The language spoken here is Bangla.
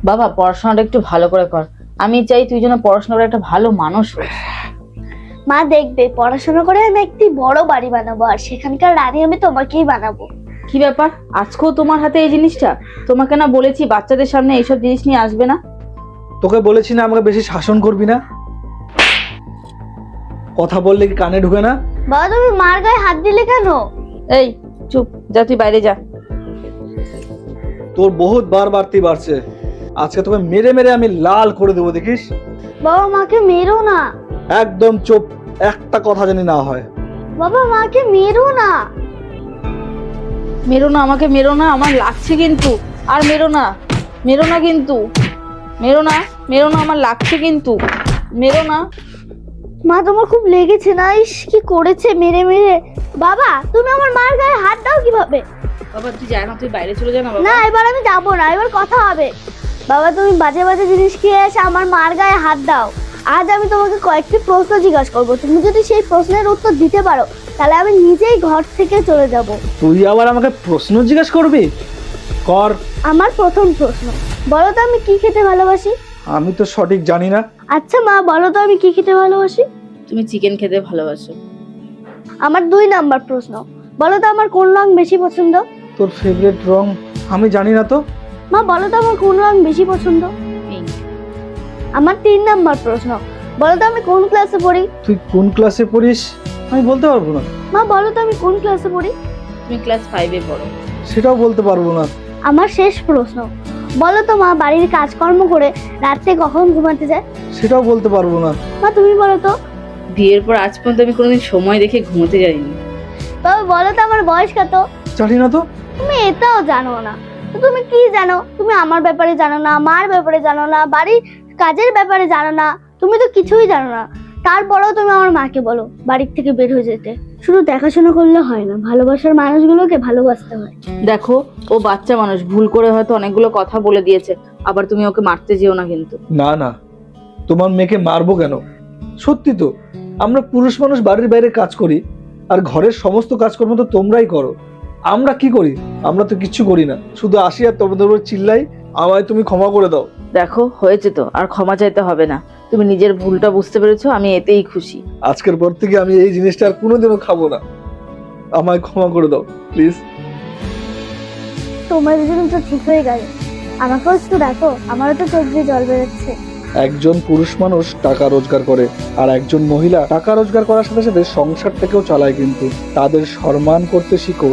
বাবা পড়াশোনাটা একটু ভালো করে কর। আমি চাই তুই যেন পড়াশোনা করে একটা ভালো মানুষ হোস। মা দেখবে পড়াশোনা করে আমি একটি বড় বাড়ি বানাবো, আর সেখানকার রানী আমি তোমাকেই বানাবো। কি ব্যাপার, আজকেও তোমার হাতে এই জিনিসটা? তোমাকে না বলেছি বাচ্চাদের সামনে এইসব জিনিস নিয়ে আসবে না? তোকে বলেছি না আমাকে বেশি শাসন করবি না? কথা বললে কি কানে ঢুকে না? বাবা তুমি মার গায়ে হাত দিলে কেন? এই চুপ, যা তুই বাইরে যা। তোর বহুত বার বাড়তি বাড়ছে। আজকে তোকে মেরে মেরে আমি লাল করে দেবো, দেখিস। বাবা মাকে মেরো না। একদম চুপ, একটা কথা জানি না হয়। বাবা মাকে মেরো না। মেরো না, আমাকে মেরো না, আমার লাগছে কিন্তু। আর মেরো না, মেরো না কিন্তু, মেরো না, মেরো না, আমার লাগছে কিন্তু, মেরো না। মা তোমার খুব লেগেছে না? ইস কি করেছে মেরে মেরে। বাবা তুমি আমার মার গায়ে হাত দাও কিভাবে? বাবা তুই যা না, তুই বাইরে চলে যা না বাবা। না এবার আমি যাবো না, এবার কথা হবে। বাবা তুমি বাজে বাজে জিনিস খেয়ে এসে আমার মার গায়ে হাত দাও। আজ আমি তোমাকে কয়েকটি প্রশ্ন জিজ্ঞাসা করবো, তুমি যদি সেই প্রশ্নের উত্তর দিতে পারো তাহলে আমি নিজেই ঘর থেকে চলে যাব। তুই আবার আমাকে প্রশ্ন জিজ্ঞেস করবি? কর। আমার প্রথম প্রশ্ন, বলো তো আমি কি খেতে ভালোবাসি? আমি তো সঠিক জানি না। আচ্ছা মা বলো তো আমি কি খেতে ভালোবাসি? তুমি চিকেন খেতে ভালোবাসো। আমার 2 নাম্বার প্রশ্ন, বলো তো আমার কোন রং বেশি পছন্দ? তোর ফেভারিট রং আমি জানি না তো। মা বলো তো আমার কোন রং বেশি পছন্দ? পিঙ্ক। আমার 3 নাম্বার প্রশ্ন, বলো তো আমি কোন ক্লাসে পড়ি? তুই কোন ক্লাসে পড়িস আমি বলতে পারবো না। মা বলো তো আমি কোন ক্লাসে পড়ি? তুমি ক্লাস 5-এ পড়ো। সেটাও বলতে পারবো না। আমার শেষ প্রশ্ন, বলো তো মা বাড়ির কাজকর্ম করে রাত্রে কখন ঘুমাতে যায়? সেটাও বলতে পারবো না। মা তুমি বলো তো। বিয়ের পর আজ পর্যন্ত আমি কোনোদিন সময় দেখে ঘুমোতে যাইনি। তবে বলো তো আমার বয়স কত? জানি না তো। তুমি এটাও জানো না, তো তুমি কি জানো? তুমি আমার ব্যাপারে জানো না, মার ব্যাপারে জানো না, বাড়ির কাজের ব্যাপারে জানো না, তুমি তো কিছুই জানো না। তারপরেও তুমি আমার মাকে বলো বাড়ির থেকে বের হয়ে যেতে। শুধু দেখাশোনা করলে হয় না, ভালোবাসার মানুষগুলোকে ভালোবাসতে হয়। দেখো ও বাচ্চা মানুষ, ভুল করে হয়তো অনেকগুলো কথা বলে দিয়েছে, আবার তুমি ওকে মারতে যেও না কিন্তু। না না, তোমার মেয়েকে মারবো কেন? সত্যি তো, আমরা পুরুষ মানুষ বাড়ির বাইরে কাজ করি, আর ঘরের সমস্ত কাজকর্ম তো তোমরাই করো। আমরা কি করি? আমরা তো কিচ্ছু করি না, শুধু আসি আর তোমাদের উপর চিল্লাই, আমায় তুমি ক্ষমা করে দাও। দেখো হয়েছে তো, আর ক্ষমা চাইতে হবে না। তুমি নিজের ভুলটা বুঝতে পেরেছো, আমি এতেই খুশি। আজকের পর থেকে আমি এই জিনিসটা আর কোনোদিনও খাবো না। আমায় ক্ষমা করে দাও প্লিজ। তোমার জন্য তো ঠিক হয়ে গেল, আমাকেও একটু দেখো, আমারও তো চোখ দিয়ে জল বেরোচ্ছে। একজন পুরুষ মানুষ টাকা রোজগার করে, আর একজন মহিলা টাকা রোজগার করার সাথে সাথে সংসারটাকেও চালায়, কিন্তু তাদের সম্মান করতে শিখো।